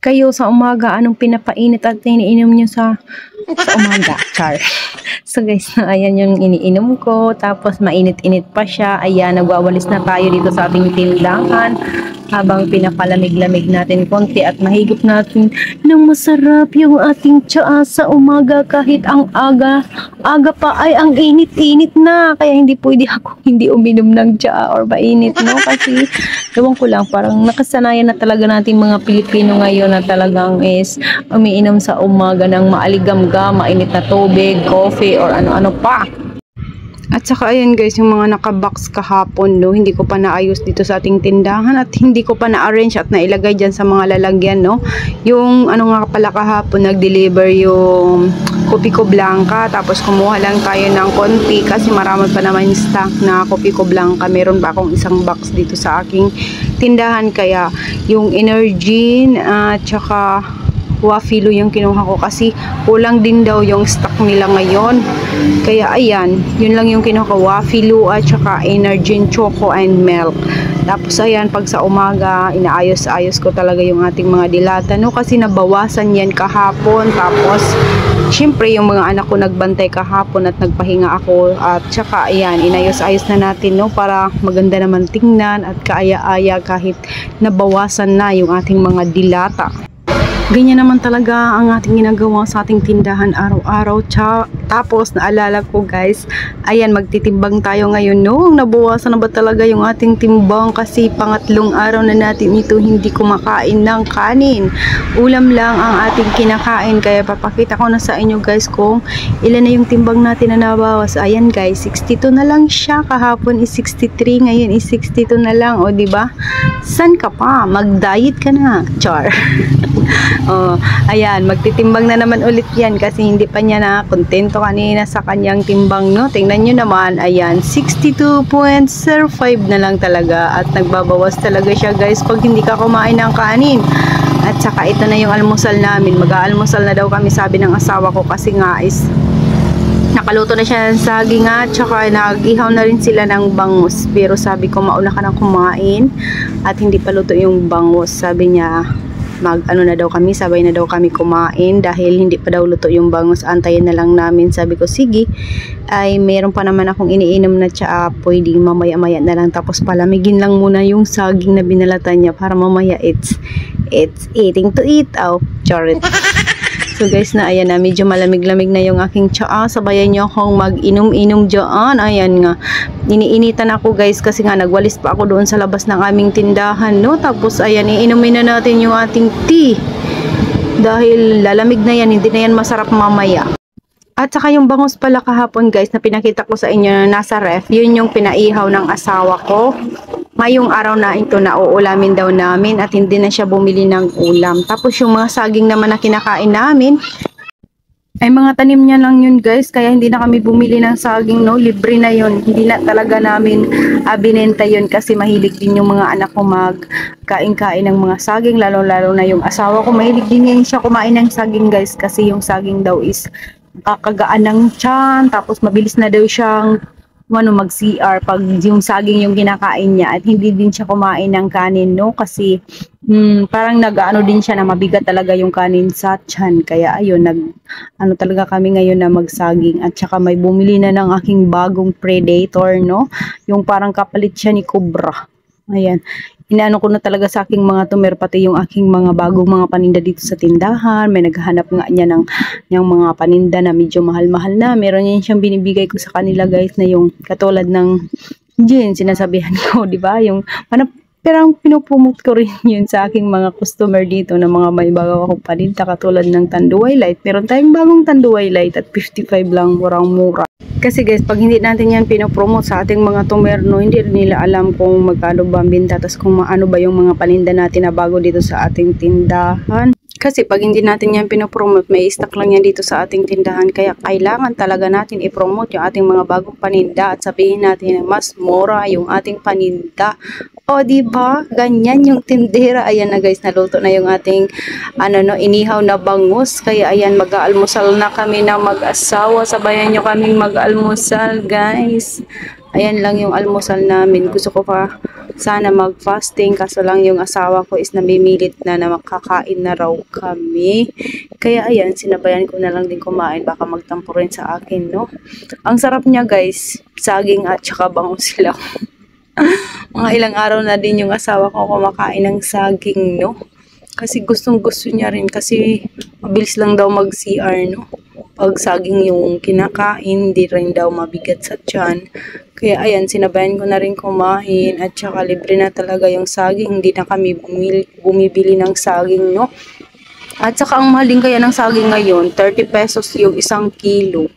Kayo sa umaga, anong pinapainit at iniinom nyo sa umaga? Char. So guys, ayan yung iniinom ko. Tapos mainit-init pa siya. Ayan, nagwawalis na tayo dito sa ating tindahan. Habang pinapalamig-lamig natin konti at mahigop natin ng masarap yung ating tsaa sa umaga kahit ang aga pa ay ang init-init na. Kaya hindi pwede ako hindi uminom ng tsaa or mainit, no? Kasi gawin ko lang, parang nakasanayan na talaga natin mga Pilipino ngayon na talagang is umiinom sa umaga ng maaligamgam, mainit na tubig, coffee or ano-ano pa. At saka ayan guys, yung mga nakabox kahapon, no, hindi ko pa naayos dito sa ating tindahan at hindi ko pa na-arrange at nailagay dyan sa mga lalagyan, no. Yung ano nga pala kahapon, nag-deliver yung Kopiko Blanca, tapos kumuha lang tayo ng konti kasi marami pa naman stock na Kopiko Blanca. Meron pa akong isang box dito sa aking tindahan, kaya yung Energin at saka Wafilo yung kinuha ko kasi kulang din daw yung stock nila ngayon. Kaya ayan, yun lang yung kinuha ko, Wafilo at saka Energin Choco and Milk. Tapos ayan, pag sa umaga, inaayos-ayos ko talaga yung ating mga dilata, no, kasi nabawasan yan kahapon. Tapos syempre yung mga anak ko nagbantay kahapon at nagpahinga ako. At saka ayan, inayos-ayos na natin, no, para maganda naman tingnan at kaaya-aya kahit nabawasan na yung ating mga dilata. Ganyan naman talaga ang ating ginagawa sa ating tindahan araw-araw. Tapos naalala ko guys, ayan, magtitimbang tayo ngayon, no? Nabawasan na ba talaga yung ating timbang kasi pangatlong araw na natin ito hindi kumakain ng kanin. Ulam lang ang ating kinakain, kaya papakita ko na sa inyo guys kung ilan na yung timbang natin na nabawas. Ayan guys, 62 na lang siya. Kahapon is 63, ngayon is 62 na lang. O diba? San ka pa? Mag-diet ka na. Char. Oh, ayan, magtitimbang na naman ulit yan kasi hindi pa niya na kontento kanina sa kanyang timbang, no? Tingnan nyo naman, ayan, 62.05 na lang talaga at nagbabawas talaga siya guys pag hindi ka kumain ng kanin. At saka ito na yung almusal namin, mag-aalmusal na daw kami, sabi ng asawa ko, kasi nga is nakaluto na siya ng saging at saka nag-ihaw na rin sila ng bangus. Pero sabi ko, mauna ka nang kumain at hindi pa luto yung bangus. Sabi niya, ano na daw kami, sabay na daw kami kumain dahil hindi pa daw luto yung bangus, antayin na lang namin. Sabi ko sige, ay meron pa naman akong iniinom na tsaa, pwedeng mamaya-maya na lang, tapos palamigin lang muna yung saging na binalatan niya para mamaya it's eating to eat. Oh, chorit. So guys, na ayan na, medyo malamig-lamig na yung aking tsaa. Sabayan nyo akong mag-inom-inom dyan. Ayan nga, iniinitan ako guys kasi nga nagwalis pa ako doon sa labas ng aming tindahan, no. Tapos ayan, iinumin na natin yung ating tea dahil lalamig na yan, hindi na yan masarap mamaya. At saka yung bangus pala kahapon guys na pinakita ko sa inyo na nasa ref, yun yung pinaihaw ng asawa ko. Ngayong araw na ito na uulamin daw namin at hindi na siya bumili ng ulam. Tapos yung mga saging naman na kinakain namin ay mga tanim niya lang yun guys, kaya hindi na kami bumili ng saging, no, libre na yun. Hindi na talaga namin binenta yun kasi mahilig din yung mga anak ko magkain-kain ng mga saging, lalo-lalo na yung asawa ko, mahilig din yan siya kumain ng saging guys kasi yung saging daw is nakakagaan ng tiyan, tapos mabilis na daw siyang mag-CR pag yung saging yung kinakain niya, at hindi din siya kumain ng kanin, no, kasi parang nag-ano din siya na mabigat talaga yung kanin sa tiyan. Kaya ayun, ano talaga kami ngayon na magsaging. At saka may bumili na ng aking bagong Predator, no, yung parang kapalit siya ni Cobra. Ayan, inaano ko na talaga sa aking mga tumer, pati yung aking mga bagong mga paninda dito sa tindahan. May naghahanap nga niya ng mga paninda na medyo mahal-mahal na. Meron yan siyang binibigay ko sa kanila guys, na yung katulad ng gin, sinasabihan ko, di ba? Yung pero pinopromote ko rin yun sa aking mga customer dito na mga may bago akong paninda katulad ng Tanduay Light. Meron tayong bagong Tanduay Light at 55 lang, murang-mura. Kasi guys, pag hindi natin yan pinopromote sa ating mga tumerno, hindi rin nila alam kung magkano ba ang binta, tapos kung ano ba yung mga paninda natin na bago dito sa ating tindahan. Kasi pag hindi natin yan pinopromote, may stock lang yan dito sa ating tindahan. Kaya kailangan talaga natin i-promote yung ating mga bagong paninda at sabihin natin na mas mura yung ating paninda O, di ba? Ganyan yung tindera. Ayan na guys, naluto na yung ating inihaw na bangus. Kaya ayan, mag-aalmusal na kami na mag-asawa. Sabayan nyo kaming mag-almusal, guys. Ayan lang yung almusal namin. Gusto ko pa sana mag-fasting. Kaso lang yung asawa ko is namimilit na makakain na raw kami. Kaya ayan, sinabayan ko na lang din kumain. Baka magtampo rin sa akin, no? Ang sarap niya guys. Saging at saka bangus sila. Mga ilang araw na din yung asawa ko kumakain ng saging, no? Kasi gustong gusto niya rin kasi mabilis lang daw mag-CR, no? Pag saging yung kinakain, hindi rin daw mabigat sa tiyan. Kaya ayan, sinabayan ko na rin kumain at saka libre na talaga yung saging. Hindi na kami bumibili ng saging, no? At saka ang mahal din kaya ng saging ngayon, 30 pesos yung 1 kilo.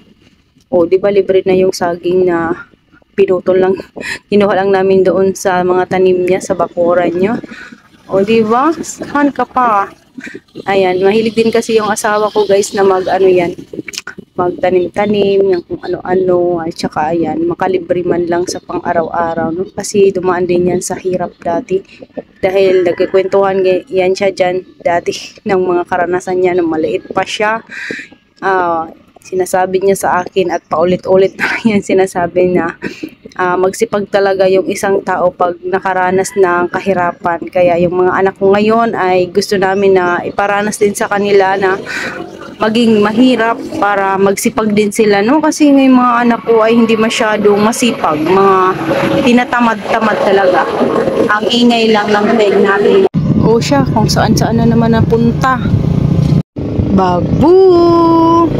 O, di ba libre na yung saging na pinutol lang, kinuha lang namin doon sa mga tanim niya, sa bakuran niya. O, di ba? Saan ka pa? Ayan, mahilig din kasi yung asawa ko guys na magtanim-tanim, yung kung ano-ano, at saka ayan, makalibre man lang sa pang-araw-araw, no? Kasi dumaan din yan sa hirap dati. Dahil nagkikwentuhan yan siya dyan dati ng mga karanasan niya nung maliit pa siya. Sinasabi niya sa akin at paulit-ulit na yan sinasabi na magsipag talaga yung isang tao pag nakaranas ng kahirapan. Kaya yung mga anak ko ngayon ay gusto namin na iparanas din sa kanila na maging mahirap para magsipag din sila, no? Kasi yung mga anak ko ay hindi masyadong masipag, mga tinatamad-tamad talaga. Ang ingay lang ng beg natin. O siya, kung saan-saan na naman napunta. Babu!